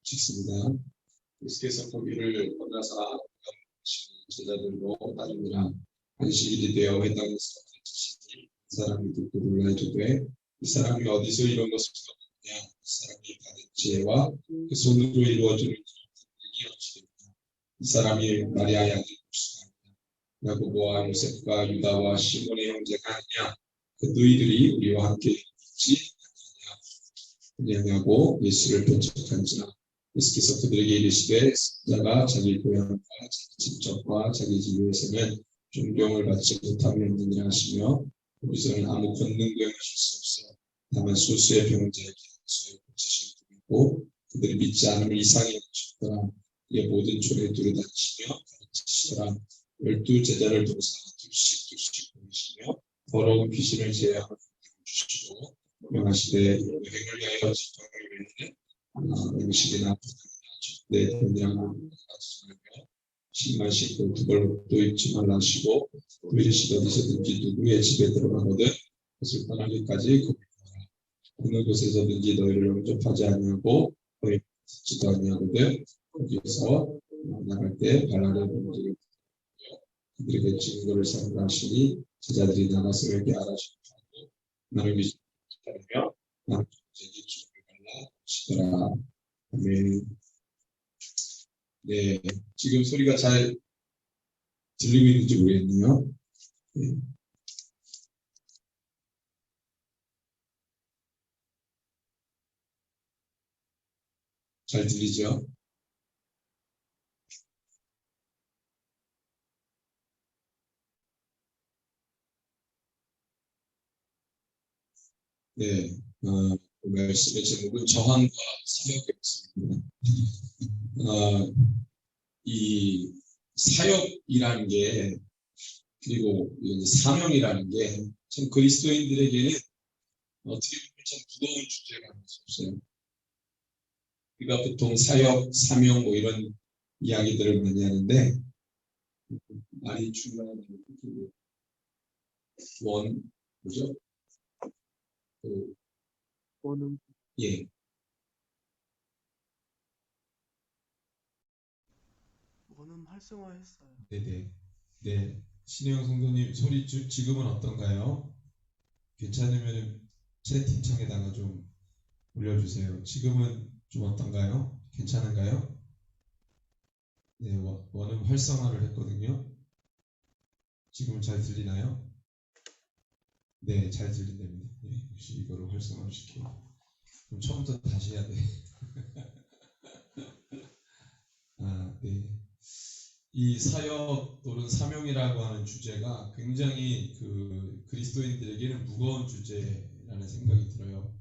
짓습니다. 예수께서 거기를 떠나사 제자들로 따르니라. 안식일이 되어 회당에서 가르치시니 그 사람이 듣고 놀라주되 이 사람이 어디서 이런 것을 얻었느냐. 이 사람이 받은 지혜와 그 손으로 이루어지는 일이 어찌되느냐. 이 사람이 마리아의 아들 예수가 야고보와 요셉과 유다와 시몬의 형제가 아니냐. 그 너희들이 우리와 함께 있지 아니하냐고 예수를 배척한지라. 예수께서 그들에게 이르시되 자가 자기 고향과 자기 친척과 자기 집에서는 존경을 받지 못하고 있느니라 하시며 거기서는 아무 권능도 행하실 수 없어 다만 소수의 병자에게 소에 고치실 뿐이고 그들이 믿지 않음을 이상히 여기셨더라. 이에 모든 촌에 두루다니시며 가르치시더라. 12 제자를 동사 둘씩 보이시며 더러운 귀신을 제하여 주시고 명하시되 여행을 위하여 직통을 위해 음식이나 내 돈이랑 가지시며 신발 신고 두벌도 입지 말라 하시고 그이르시되 어디서든지 누구의 집에 들어가거든 그것을 떠나기까지 거듭나라. 어느 곳에서든지 너희를 영접하지 아니하고 너희 듣지도 아니하거든 거기에서 나갈 때 발 아래 문지를 그들에게 증거를 삼으라 하시니 제자들이 나가서 여기 알아주고 나를 기다리며 나는 이제 주를 갈라 하시더라. 아멘. 네, 지금 소리가 잘 들리고 있는지 모르겠네요. 네. 잘 들리죠? 네, 말씀의 제목은 저항과 사역이었습니다. 이 사역이라는 게 그리고 사명이라는 게 참 그리스도인들에게는 어떻게 보면 참 무거운 주제가 아닐 수 없어요. 우리가 보통 사역, 사명 뭐 이런 이야기들을 많이 하는데 많이 중요한 뭐죠? 원음. 예. 원음 활성화했어요. 네네. 네. 신혜영 성도님 소리 지금은 어떤가요? 괜찮으면 채팅창에다가 좀 올려주세요. 지금은 좀 어떤가요? 괜찮은가요? 네, 원음 활성화를 했거든요. 지금 잘 들리나요? 네, 잘 들린답니다. 네, 역시 이거를 활성화를 시켜요. 그럼 처음부터 다시 해야 돼. 아, 네. 이 사역 또는 사명이라고 하는 주제가 굉장히 그리스도인들에게는 무거운 주제라는 생각이 들어요.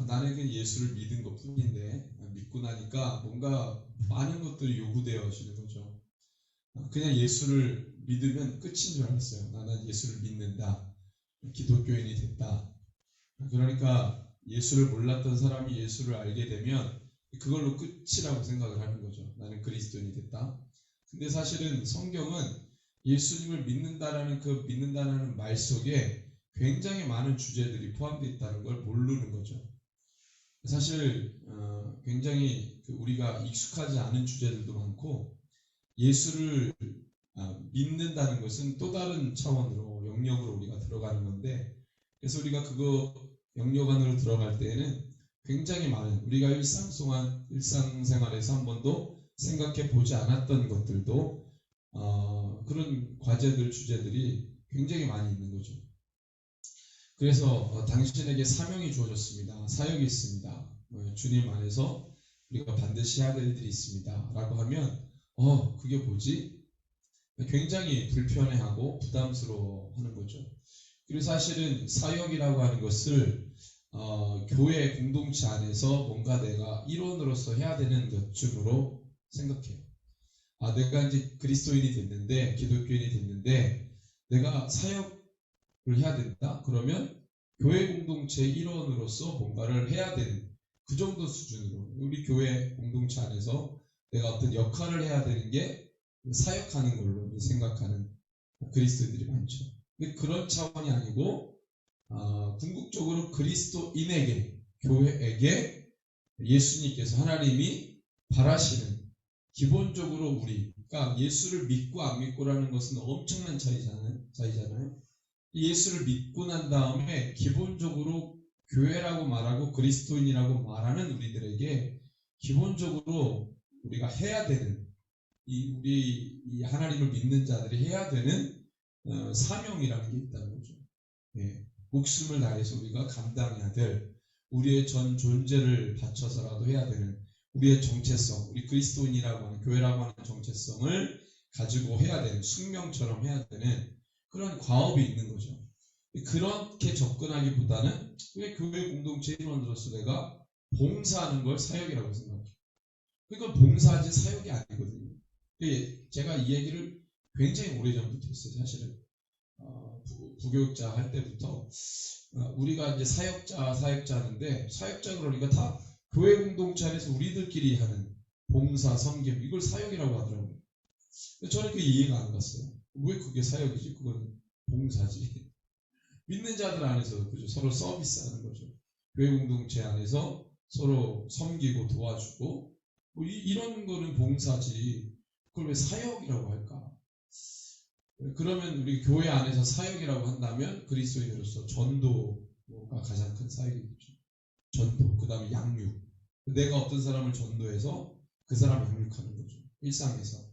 나는 그냥 예수를 믿은 것 뿐인데 믿고 나니까 뭔가 많은 것들이 요구되어지는 거죠. 그냥 예수를 믿으면 끝인 줄 알았어요. 나는 예수를 믿는다. 기독교인이 됐다. 그러니까 예수를 몰랐던 사람이 예수를 알게 되면 그걸로 끝이라고 생각을 하는 거죠. 나는 그리스도인이 됐다. 근데 사실은 성경은 예수님을 믿는다라는 그 믿는다라는 말 속에 굉장히 많은 주제들이 포함되어 있다는 걸 모르는 거죠. 사실 굉장히 우리가 익숙하지 않은 주제들도 많고 예수를 믿는다는 것은 또 다른 차원으로 영역으로 우리가 들어가는 건데 그래서 우리가 그거 영역 안으로 들어갈 때에는 굉장히 많은 우리가 일상생활에서 한 번도 생각해 보지 않았던 것들도 그런 과제들 주제들이 굉장히 많이 있는 거죠. 그래서 당신에게 사명이 주어졌습니다. 사역이 있습니다. 주님 안에서 우리가 반드시 해야 될 일들이 있습니다. 라고 하면 그게 뭐지? 굉장히 불편해하고 부담스러워하는 거죠. 그리고 사실은 사역이라고 하는 것을 교회 공동체 안에서 뭔가 내가 일원으로서 해야 되는 것쯤으로 생각해요. 내가 이제 그리스도인이 됐는데 기독교인이 됐는데 내가 사역을 해야 된다? 그러면 교회 공동체 일원으로서 뭔가를 해야 되는 그 정도 수준으로 우리 교회 공동체 안에서 내가 어떤 역할을 해야 되는 게 사역하는 걸로 생각하는 그리스도인들이 많죠. 근데 그런 차원이 아니고 궁극적으로 그리스도인에게 교회에게 예수님께서 하나님이 바라시는 기본적으로 우리, 그러니까 예수를 믿고 안 믿고라는 것은 엄청난 차이잖아요. 예수를 믿고 난 다음에 기본적으로 교회라고 말하고 그리스도인이라고 말하는 우리들에게 기본적으로 우리가 해야 되는 우리 하나님을 믿는 자들이 해야 되는 사명이라는 게 있다는 거죠. 예, 목숨을 다해서 우리가 감당해야 될 우리의 전 존재를 바쳐서라도 해야 되는 우리의 정체성, 우리 그리스도인이라고 하는 교회라고 하는 정체성을 가지고 해야 되는 숙명처럼 해야 되는 그런 과업이 있는 거죠. 그렇게 접근하기보다는 왜 교회 공동체 일원으로서 내가 봉사하는 걸 사역이라고 생각해요. 그건 봉사하지 사역이 아니거든요. 제가 이 얘기를 굉장히 오래전부터 했어요. 사실은 부교육자 할 때부터 우리가 이제 사역자 하는데 사역자 그러니까 다 교회 공동체 안에서 우리들끼리 하는 봉사, 섬김 이걸 사역이라고 하더라고요. 저는 그게 이해가 안 갔어요. 왜 그게 사역이지? 그건 봉사지. 믿는 자들 안에서 그죠? 서로 서비스하는 거죠. 교회 공동체 안에서 서로 섬기고 도와주고 뭐 이런 거는 봉사지. 그걸 왜 사역이라고 할까? 그러면 우리 교회 안에서 사역이라고 한다면 그리스도인으로서 전도가 가장 큰 사역이겠죠. 전도, 그 다음에 양육. 내가 어떤 사람을 전도해서 그 사람을 양육하는 거죠. 일상에서.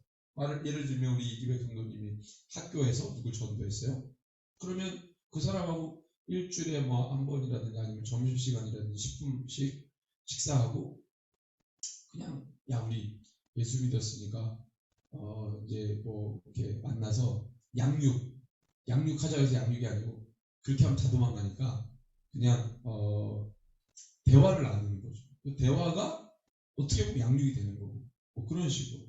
예를 들면 우리 이기백 성도님이 학교에서 누굴 전도했어요. 그러면 그 사람하고 일주일에 뭐 한 번이라든지 아니면 점심시간이라든지 10분씩 식사하고 그냥 야 우리 예수 믿었으니까 이제 뭐 이렇게 만나서 양육하자 해서 양육이 아니고 그렇게 하면 다 도망가니까 그냥 대화를 나누는 거죠. 그 대화가 어떻게 보면 양육이 되는 거고 뭐 그런 식으로.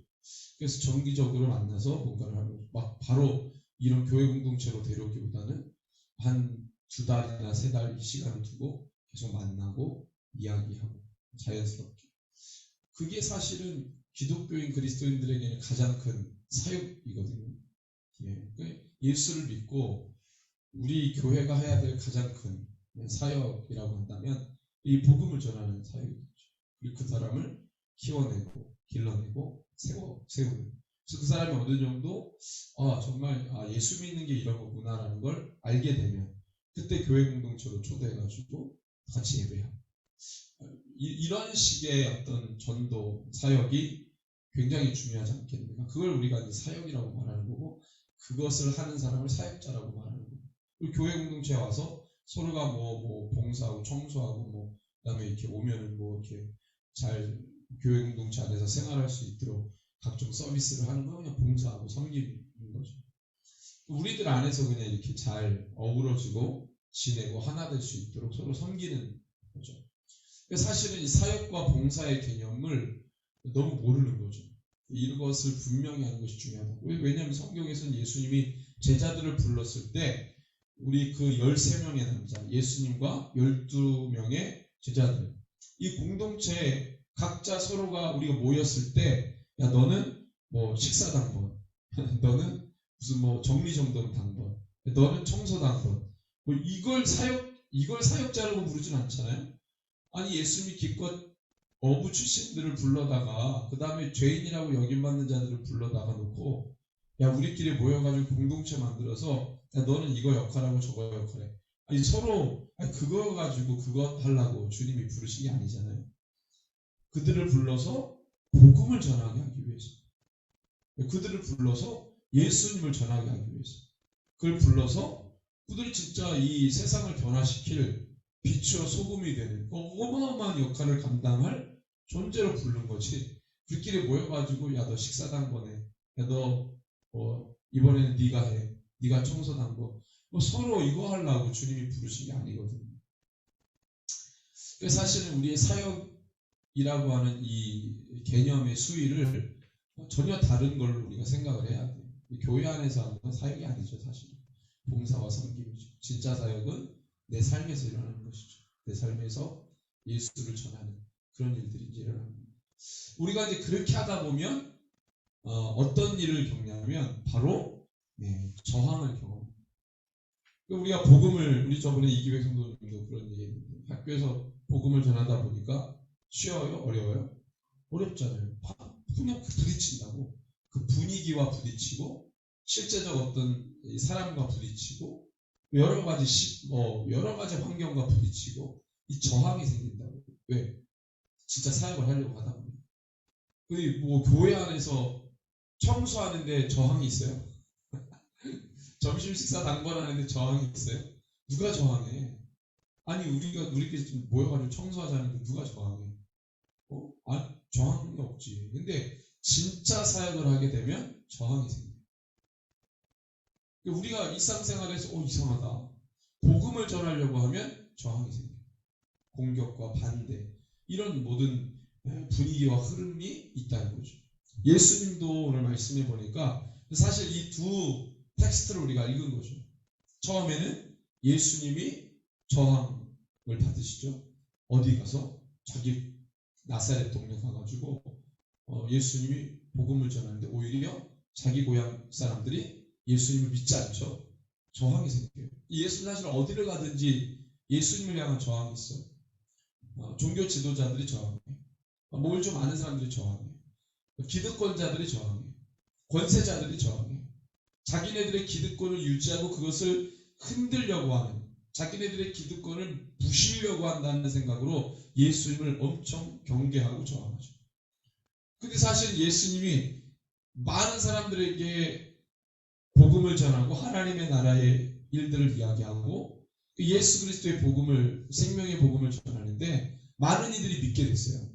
그래서 정기적으로 만나서 뭔가를 하고 막 바로 이런 교회 공동체로 데려오기보다는 한 2달이나 3달 시간을 두고 계속 만나고 이야기하고 자연스럽게. 그게 사실은 기독교인 그리스도인들에게는 가장 큰 사역이거든요. 예수를 믿고 우리 교회가 해야 될 가장 큰 사역이라고 한다면 이 복음을 전하는 사역이죠. 그리고 그 사람을 키워내고 길러내고 세우는. 그래서 그 사람이 어느 정도 정말 예수 믿는 게 이런 거구나라는 걸 알게 되면 그때 교회 공동체로 초대해가지고 같이 예배하고 이런 식의 어떤 전도 사역이 굉장히 중요하지 않겠는가? 그걸 우리가 이제 사역이라고 말하는 거고 그것을 하는 사람을 사역자라고 말하는 거고 그리고 교회 공동체에 와서 서로가 뭐 봉사하고 청소하고 뭐 그다음에 이렇게 오면은 뭐 이렇게 잘 교회 공동체 안에서 생활할 수 있도록 각종 서비스를 하는 거 그냥 봉사하고 섬기는 거죠. 우리들 안에서 그냥 이렇게 잘 어우러지고 지내고 하나 될 수 있도록 서로 섬기는 거죠. 사실은 이 사역과 봉사의 개념을 너무 모르는 거죠. 이것을 분명히 하는 것이 중요하다고. 왜냐하면 성경에서는 예수님이 제자들을 불렀을 때 우리 그 13명의 남자 예수님과 12명의 제자들 이 공동체에 각자 서로가 우리가 모였을 때 야 너는 뭐 식사당번 너는 무슨 뭐 정리정돈 당번 너는 청소당번 뭐 이걸 사역자라고 부르진 않잖아요. 아니 예수님이 기껏 어부 출신들을 불러다가 그 다음에 죄인이라고 여김받는 자들을 불러다가 놓고 야 우리끼리 모여가지고 공동체 만들어서 야 너는 이거 역할하고 저거 역할해. 아니 서로 그거 가지고 그거 하려고 주님이 부르신 게 아니잖아요. 그들을 불러서 복음을 전하게 하기 위해서 그들을 불러서 예수님을 전하게 하기 위해서 그걸 불러서 그들이 진짜 이 세상을 변화시킬 빛과 소금이 되는 어마어마한 역할을 감당할 존재로 부른 거지. 우리끼리 모여가지고 야 너 식사당번해 야 너 이번에는 네가 해 네가 청소당번 뭐 서로 이거 하려고 주님이 부르신 게 아니거든요. 사실은 우리의 사역이라고 하는 이 개념의 수위를 전혀 다른 걸로 우리가 생각을 해야 돼요. 교회 안에서 하는 건 사역이 아니죠. 사실은 봉사와 섬김이죠. 진짜 사역은 내 삶에서 일어나는 것이죠. 내 삶에서 예수를 전하는 그런 일들이 이제 일어나는 겁니다. 우리가 이제 그렇게 하다 보면 어떤 일을 겪냐면 바로 저항을 경험합니다. 우리가 우리 저번에 이기백 성도님도 그런 얘기했는데 학교에서 복음을 전하다 보니까 쉬워요? 어려워요? 어렵잖아요. 그냥 부딪힌다고. 그 분위기와 부딪히고 실제적 어떤 사람과 부딪히고 여러 가지 환경과 부딪히고 이 저항이 생긴다고. 왜? 진짜 사역을 하려고 하다 보니. 뭐 교회 안에서 청소하는데 저항이 있어요? 점심 식사 당번하는데 저항이 있어요? 누가 저항해? 아니 우리끼리 좀 모여가지고 청소하자는데 누가 저항해? 저항이 없지. 근데 진짜 사역을 하게 되면 저항이 생겨요. 우리가 일상생활에서 이상하다. 복음을 전하려고 하면 저항이 생겨요. 공격과 반대. 이런 모든 분위기와 흐름이 있다는 거죠. 예수님도 오늘 말씀해 보니까 사실 이 두 텍스트를 우리가 읽은 거죠. 처음에는 예수님이 저항을 받으시죠. 어디 가서 자기 나사렛 동네 가가지고 예수님이 복음을 전하는데 오히려 자기 고향 사람들이 예수님을 믿지 않죠. 저항이 생겨요. 예수는 사실 어디를 가든지 예수님을 향한 저항이 있어요. 종교 지도자들이 저항해요. 뭘 좀 아는 사람들이 저항해요. 기득권자들이 저항해요. 권세자들이 저항해요. 자기네들의 기득권을 유지하고 그것을 흔들려고 하는, 자기네들의 기득권을 부시려고 한다는 생각으로 예수님을 엄청 경계하고 저항하죠. 근데 사실 예수님이 많은 사람들에게 복음을 전하고 하나님의 나라의 일들을 이야기하고 예수 그리스도의 복음을, 생명의 복음을 전하는데 많은 이들이 믿게 됐어요.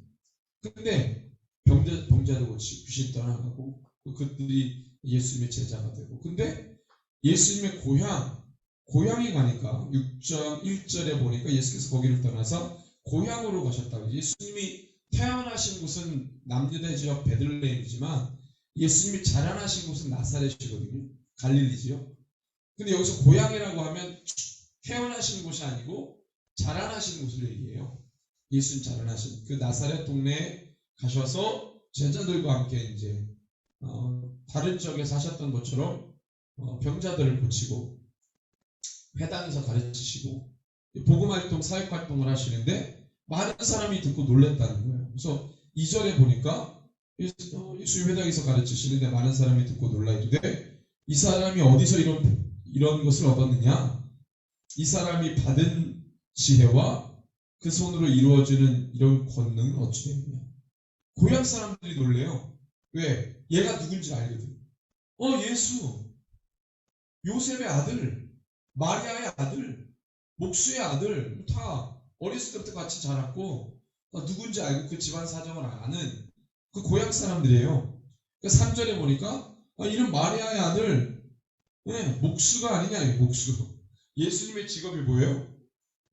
근데 병자도 고치고 귀신 떠나가고 그들이 예수님의 제자가 되고, 근데 예수님의 고향에 가니까 6장 1절에 보니까 예수께서 거기를 떠나서 고향으로 가셨다고. 예수님이 태어나신 곳은 남유다 지역 베들레헴이지만 예수님이 자라나신 곳은 나사렛이거든요. 갈릴리지요. 근데 여기서 고향이라고 하면 태어나신 곳이 아니고 자라나신 곳을 얘기해요. 예수님 자라나신 그 나사렛 동네에 가셔서 제자들과 함께 이제 다른 지역에 사셨던 것처럼 병자들을 고치고 회당에서 가르치시고 복음활동, 사역활동을 하시는데 많은 사람이 듣고 놀랬다는 거예요. 그래서 2절에 보니까 예수님 회당에서 가르치시는데 많은 사람이 듣고 놀라 이르되 이 사람이 어디서 이런 것을 얻었느냐? 이 사람이 받은 지혜와 그 손으로 이루어지는 이런 권능은 어찌 됐느냐? 고향 사람들이 놀래요. 왜? 얘가 누군지 알거든. 예수, 요셉의 아들, 마리아의 아들, 목수의 아들, 다 어렸을 때부터 같이 자랐고 누군지 알고 그 집안 사정을 아는 그 고향 사람들이에요. 그러니까 3절에 보니까 이런 마리아의 아들, 목수가 아니냐, 목수. 예수님의 직업이 뭐예요?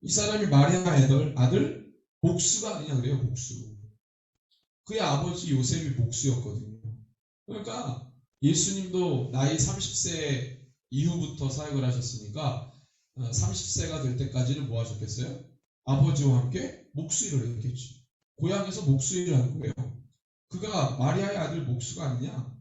이 사람이 마리아의 아들, 목수가 아니냐 그래요, 목수. 그의 아버지 요셉이 목수였거든요. 그러니까 예수님도 나이 30세 이후부터 사역을 하셨으니까 30세가 될 때까지는 뭐 하셨겠어요? 아버지와 함께 목수일을 했겠죠. 고향에서 목수일을 한 거예요. 그가 마리아의 아들 목수가 아니냐?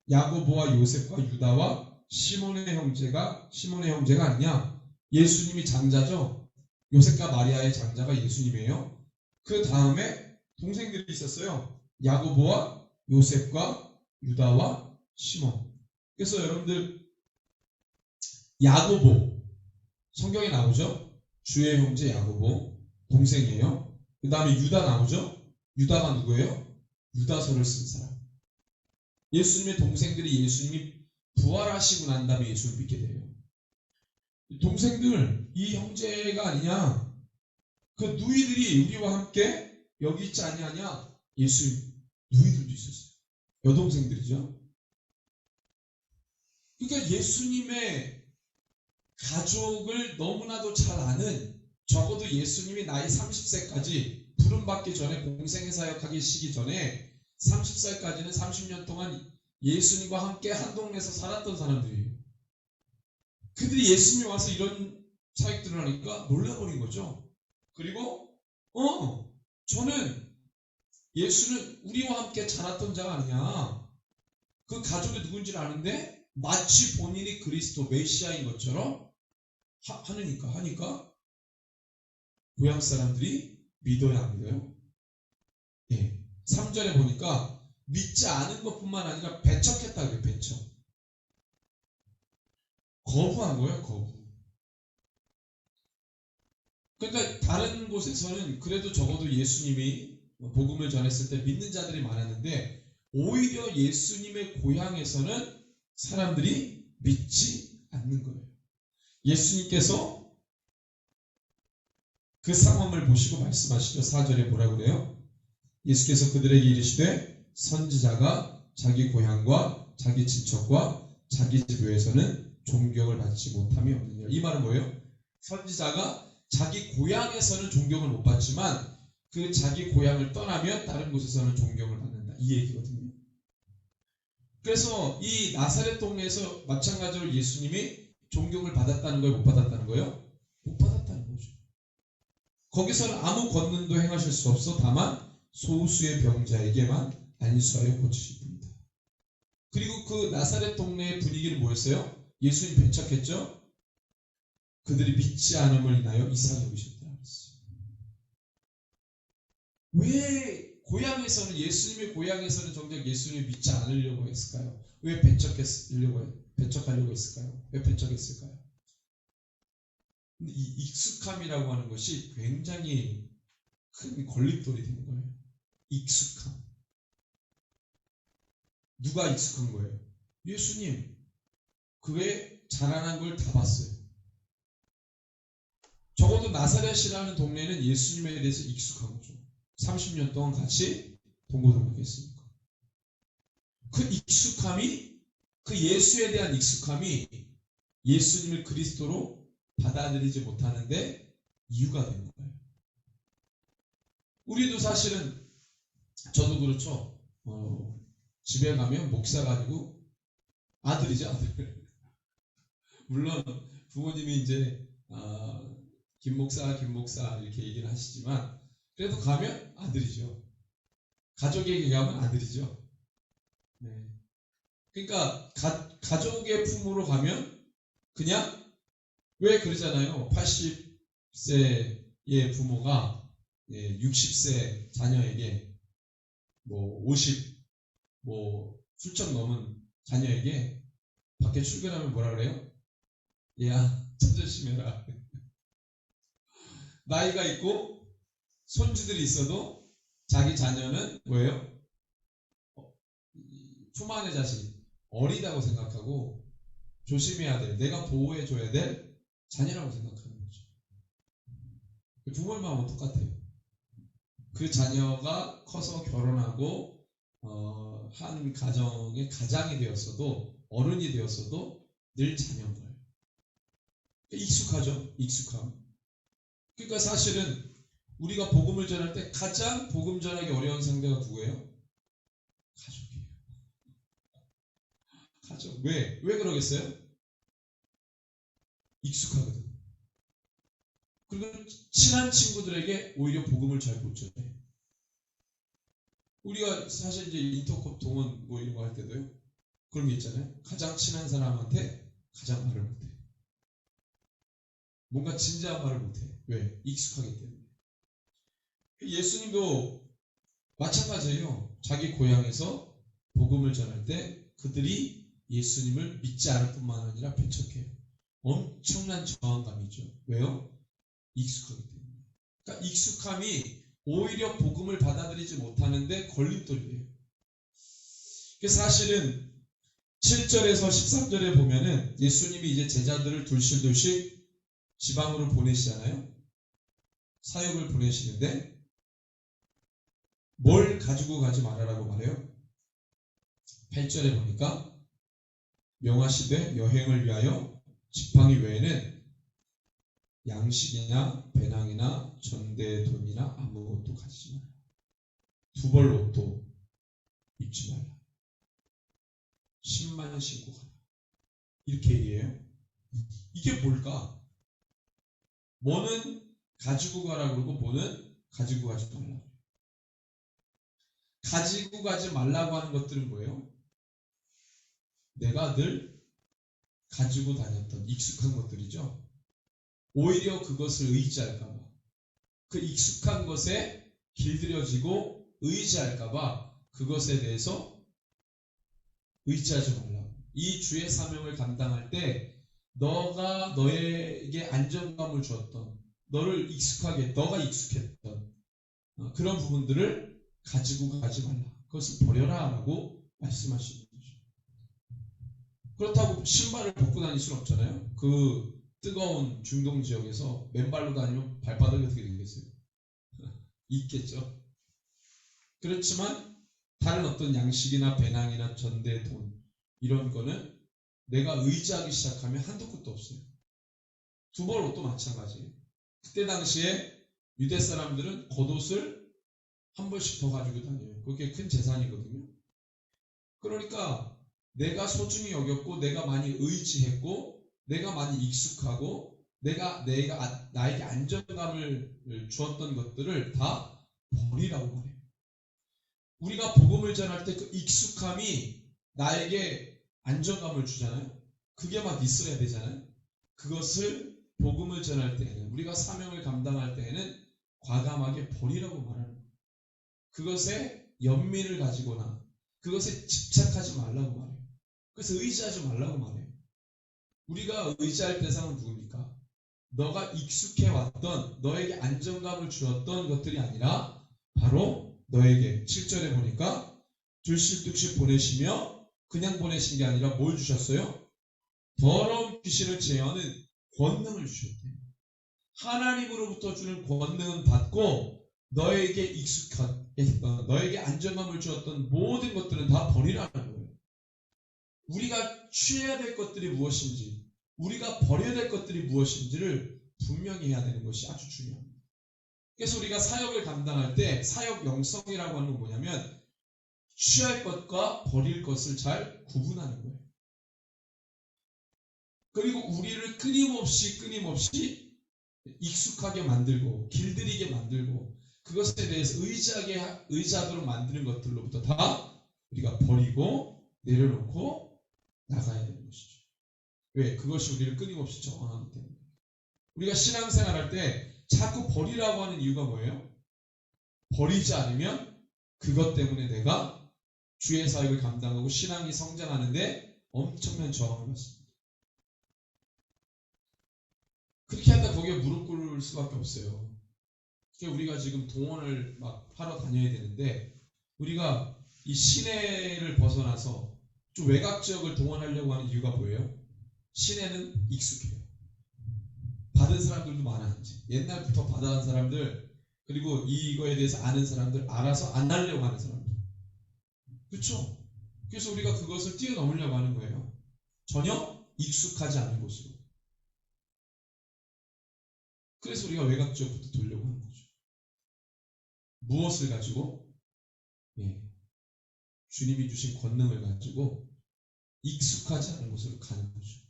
야고보와 요셉과 유다와 시몬의 형제가 아니냐? 예수님이 장자죠. 요셉과 마리아의 장자가 예수님이에요. 그 다음에 동생들이 있었어요. 야고보와 요셉과 유다와 시몬. 그래서 여러분들 야고보 성경에 나오죠. 주의 형제 야고보 동생이에요. 그 다음에 유다 나오죠. 유다가 누구예요? 유다서를 쓴 사람. 예수님의 동생들이 예수님이 부활하시고 난 다음에 예수를 믿게 돼요. 동생들, 이 형제가 아니냐? 그 누이들이 우리와 함께 여기 있지 아니하냐? 예수님 누이들도 있었어요. 여동생들이죠. 그러니까 예수님의 가족을 너무나도 잘 아는, 적어도 예수님이 나이 30세까지 부름받기 전에, 공생의 사역하기 시기 전에 30살까지는 30년 동안 예수님과 함께 한 동네에서 살았던 사람들이에요. 그들이 예수님이 와서 이런 사역들을 하니까 놀라버린 거죠. 그리고 저는 예수는 우리와 함께 자랐던 자가 아니냐. 그 가족이 누군지를 아는데 마치 본인이 그리스도 메시아인 것처럼 하니까 고향 사람들이 믿어야 안 믿어요? 예. 3절에 보니까 믿지 않은 것뿐만 아니라 배척했다 그래요. 배척. 거부한 거예요. 거부. 그러니까 다른 곳에서는 그래도 적어도 예수님이 복음을 전했을 때 믿는 자들이 많았는데 오히려 예수님의 고향에서는 사람들이 믿지 않는 거예요. 예수님께서 그 상황을 보시고 말씀하시죠. 4절에 뭐라고 그래요? 예수께서 그들에게 이르시되 선지자가 자기 고향과 자기 친척과 자기 집에서는 존경을 받지 못함이 없느니라. 이 말은 뭐예요? 선지자가 자기 고향에서는 존경을 못 받지만 그 자기 고향을 떠나면 다른 곳에서는 존경을 받는다. 이 얘기거든요. 그래서 이 나사렛 동네에서 마찬가지로 예수님이 존경을 받았다는 거예요? 못 받았다는 거예요? 못 받았다는 거죠. 거기서는 아무 권능도 행하실 수 없어 다만 소수의 병자에게만 안수하여 고치실 뿐이다. 그리고 그 나사렛 동네의 분위기는 뭐였어요? 예수님 배척했죠? 그들이 믿지 않음을 인하여 이상히 여기셨다 그랬어요. 왜 고향에서는 예수님의 고향에서는 정작 예수님을 믿지 않으려고 했을까요? 왜 배척하려고 했을까요? 왜 배척했을까요? 근데 이 익숙함이라고 하는 것이 굉장히 큰 걸림돌이 되는 거예요. 익숙함. 누가 익숙한 거예요? 예수님. 그 외에 자라난 걸 다 봤어요. 적어도 나사렛이라는 동네는 예수님에 대해서 익숙한 거죠. 30년 동안 같이 동고동락했으니까. 그 익숙함이, 그 예수에 대한 익숙함이 예수님을 그리스도로 받아들이지 못하는데 이유가 되는 거예요. 우리도 사실은, 저도 그렇죠. 집에 가면 목사가 아니고 아들이죠, 아들. 물론 부모님이 이제 김 목사 이렇게 얘기를 하시지만 그래도 가면 아들이죠. 가족에게 가면 아들이죠. 네. 그러니까 가족의 품으로 가면 그냥 왜 그러잖아요. 80세의 부모가 60세 자녀에게 50 훌쩍 넘은 자녀에게 밖에 출근하면 뭐라 그래요? 야, 자존심해라. 나이가 있고 손주들이 있어도 자기 자녀는 뭐예요? 품 안의 자식, 어리다고 생각하고 조심해야 돼. 내가 보호해줘야 될 자녀라고 생각하는 거죠. 부모의 마음은 똑같아요. 그 자녀가 커서 결혼하고 한 가정의 가장이 되었어도 어른이 되었어도 늘 자녀인 거예요. 익숙하죠. 익숙함. 그러니까 사실은 우리가 복음을 전할 때 가장 복음 전하기 어려운 상대가 누구예요? 가족이에요. 가족. 왜 그러겠어요? 익숙하거든. 그리고 친한 친구들에게 오히려 복음을 잘 못 전해. 우리가 사실 이제 인터컵 동원 이런 거 할 때도요. 그런 게 있잖아요. 가장 친한 사람한테 가장 말을 못해. 뭔가 진지한 말을 못해. 왜? 익숙하기 때문에. 예수님도 마찬가지예요. 자기 고향에서 복음을 전할 때 그들이 예수님을 믿지 않을 뿐만 아니라 배척해요. 엄청난 저항감이죠. 왜요? 익숙하기 때문에. 그러니까 익숙함이 오히려 복음을 받아들이지 못하는데 걸림돌이에요. 사실은 7절에서 13절에 보면은 예수님이 이제 제자들을 둘씩 지방으로 보내시잖아요. 사역을 보내시는데 뭘 가지고 가지 말아라고 말해요? 8절에 보니까 명하시되 여행을 위하여 지팡이 외에는 양식이나 배낭이나 전대 돈이나 아무것도 가지지 마라. 두벌 옷도 입지 말라. 신만 신고 가라. 이렇게 얘기해요. 이게 뭘까? 뭐는 가지고 가라 그러고 뭐는 가지고 가지 말라. 가지고 가지 말라고 하는 것들은 뭐예요? 내가 늘 가지고 다녔던 익숙한 것들이죠. 오히려 그것을 의지할까봐 그 익숙한 것에 길들여지고 의지할까봐 그것에 대해서 의지하지 말라고. 이 주의 사명을 감당할 때 너가 너에게 안정감을 주었던, 너를 익숙하게, 너가 익숙했던 그런 부분들을 가지고 가지 말라. 그것을 버려라 라고 말씀하시는 거죠. 그렇다고 신발을 벗고 다닐 수는 없잖아요. 그 뜨거운 중동 지역에서 맨발로 다니면 발바닥이 어떻게 되겠어요? 있겠죠. 그렇지만 다른 어떤 양식이나 배낭이나 전대, 돈 이런 거는 내가 의지하기 시작하면 한도 끝도 없어요. 두 벌 옷도 마찬가지예요. 그때 당시에 유대 사람들은 겉옷을 한 벌씩 더 가지고 다녀요. 그게 큰 재산이거든요. 그러니까 내가 소중히 여겼고, 내가 많이 의지했고, 내가 많이 익숙하고, 내가 나에게 안정감을 주었던 것들을 다 버리라고 말해요. 우리가 복음을 전할 때 그 익숙함이 나에게 안정감을 주잖아요. 그게 막 있어야 되잖아요. 그것을 복음을 전할 때에는, 우리가 사명을 감당할 때에는 과감하게 버리라고 말하는 거예요. 그것에 연민을 가지거나 그것에 집착하지 말라고 말해요. 그래서 의지하지 말라고 말해요. 우리가 의지할 대상은 누굽니까? 너가 익숙해왔던, 너에게 안정감을 주었던 것들이 아니라 바로 너에게 7절에 보니까 둘씩둘씩 보내시며, 그냥 보내신 게 아니라 뭘 주셨어요? 더러운 귀신을 제어하는 권능을 주셨대요. 하나님으로부터 주는 권능은 받고 너에게 익숙한, 너에게 안정감을 주었던 모든 것들은 다 버리라는 거예요. 우리가 취해야 될 것들이 무엇인지, 우리가 버려야 될 것들이 무엇인지를 분명히 해야 되는 것이 아주 중요합니다. 그래서 우리가 사역을 감당할 때 사역 영성이라고 하는 건 뭐냐면 취할 것과 버릴 것을 잘 구분하는 거예요. 그리고 우리를 끊임없이 익숙하게 만들고 길들이게 만들고 그것에 대해서 의지하도록 만드는 것들로부터 다 우리가 버리고 내려놓고 나가야 되는 것이죠. 왜? 그것이 우리를 끊임없이 저항하기 때문에. 우리가 신앙생활 할 때 자꾸 버리라고 하는 이유가 뭐예요? 버리지 않으면 그것 때문에 내가 주의 사역을 감당하고 신앙이 성장하는데 엄청난 저항을 받습니다. 그렇게 하다 거기에 무릎 꿇을 수밖에 없어요. 우리가 지금 동원을 막 하러 다녀야 되는데 우리가 이 시내를 벗어나서 좀 외곽 지역을 동원하려고 하는 이유가 뭐예요? 시내는 익숙해요. 받은 사람들도 많아. 이제. 옛날부터 받아온 사람들, 그리고 이거에 대해서 아는 사람들, 알아서 안 하려고 하는 사람들. 그렇죠? 그래서 우리가 그것을 뛰어넘으려고 하는 거예요. 전혀 익숙하지 않은 곳으로. 그래서 우리가 외곽 지역부터 돌려고 하는 거죠. 무엇을 가지고? 주님이 주신 권능을 가지고 익숙하지 않은 곳으로 가는 거죠.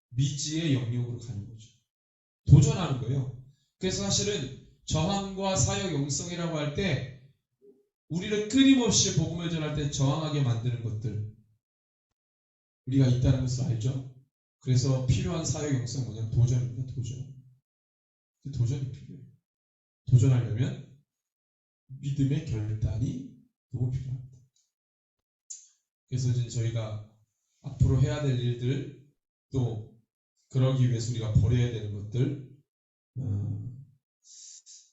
미지의 영역으로 가는 거죠. 도전하는 거예요. 그래서 사실은 저항과 사역 영성이라고 할 때 우리를 끊임없이 복음을 전할 때 저항하게 만드는 것들 우리가 있다는 것을 알죠. 그래서 필요한 사역 영성은 뭐냐면 도전입니다. 도전이 필요해요. 도전하려면 믿음의 결단이 너무 필요합니다. 그래서 이제 저희가 앞으로 해야 될 일들, 또 그러기 위해서 우리가 버려야 되는 것들,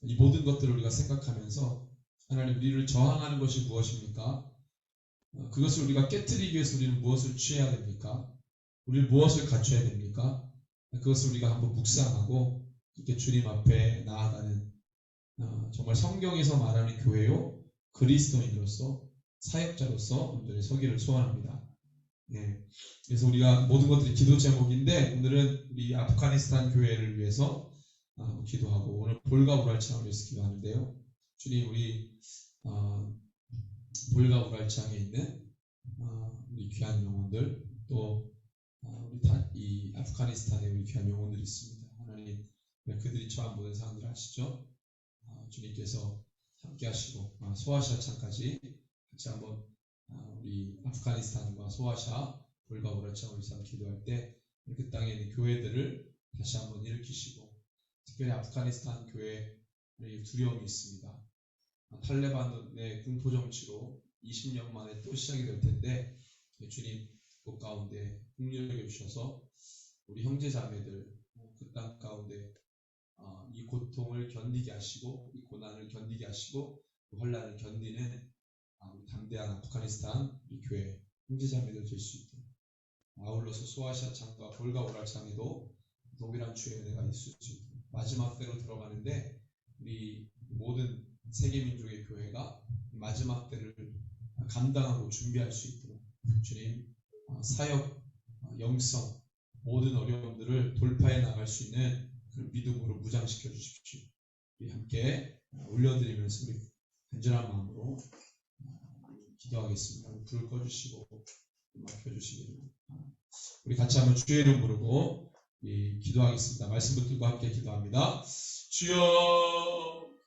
이 모든 것들을 우리가 생각하면서 하나님, 우리를 저항하는 것이 무엇입니까? 그것을 우리가 깨트리기 위해서 우리는 무엇을 취해야 됩니까? 우리를 무엇을 갖춰야 됩니까? 그것을 우리가 한번 묵상하고 이렇게 주님 앞에 나아가는 정말 성경에서 말하는 교회요, 그리스도인으로서, 사역자로서 오늘의 서기를 소원합니다. 그래서 우리가 모든 것들이 기도 제목인데 오늘은 우리 아프가니스탄 교회를 위해서 기도하고 오늘 볼가 우랄창을 위해서 기도하는데요. 주님, 우리 볼가 우랄창에 있는 우리 귀한 영혼들, 또 우리 이 아프가니스탄에 우리 귀한 영혼들이 있습니다. 하나님, 그들이 처한 모든 상황들 아시죠? 주님께서 함께 하시고 소아시아창까지 같이 한번 우리 아프가니스탄과 소아시아 볼가 우랄창을 위해서 기도할 때 그 땅에 있는 교회들을 다시 한번 일으키시고, 특별히 아프가니스탄 교회에 두려움이 있습니다. 탈레반의 공포 정치로 20년 만에 또 시작이 될 텐데 주님 그 가운데 긍휼히 여겨주셔서 우리 형제자매들 그 땅 가운데 이 고통을 견디게 하시고 이 고난을 견디게 하시고 그 환난을 견디는 우리 담대한 아프가니스탄 우리 교회 형제자매들 될 수 있도록 아울러서 소아시아 창과 볼가 오랄 창에도 동일한 주의 은혜가 있을 수 있도록 마지막 때로 들어가는데 우리 모든 세계민족의 교회가 마지막 때를 감당하고 준비할 수 있도록 주님 사역, 영성 모든 어려움들을 돌파해 나갈 수 있는 그 믿음으로 무장시켜 주십시오. 우리 함께 올려드리면서 우리 간절한 마음으로 기도하겠습니다. 불을 꺼주시고 막혀주시기를 우리 같이 한번 주의 이름 부르고 기도하겠습니다. 말씀 붙들고 함께 기도합니다. 주여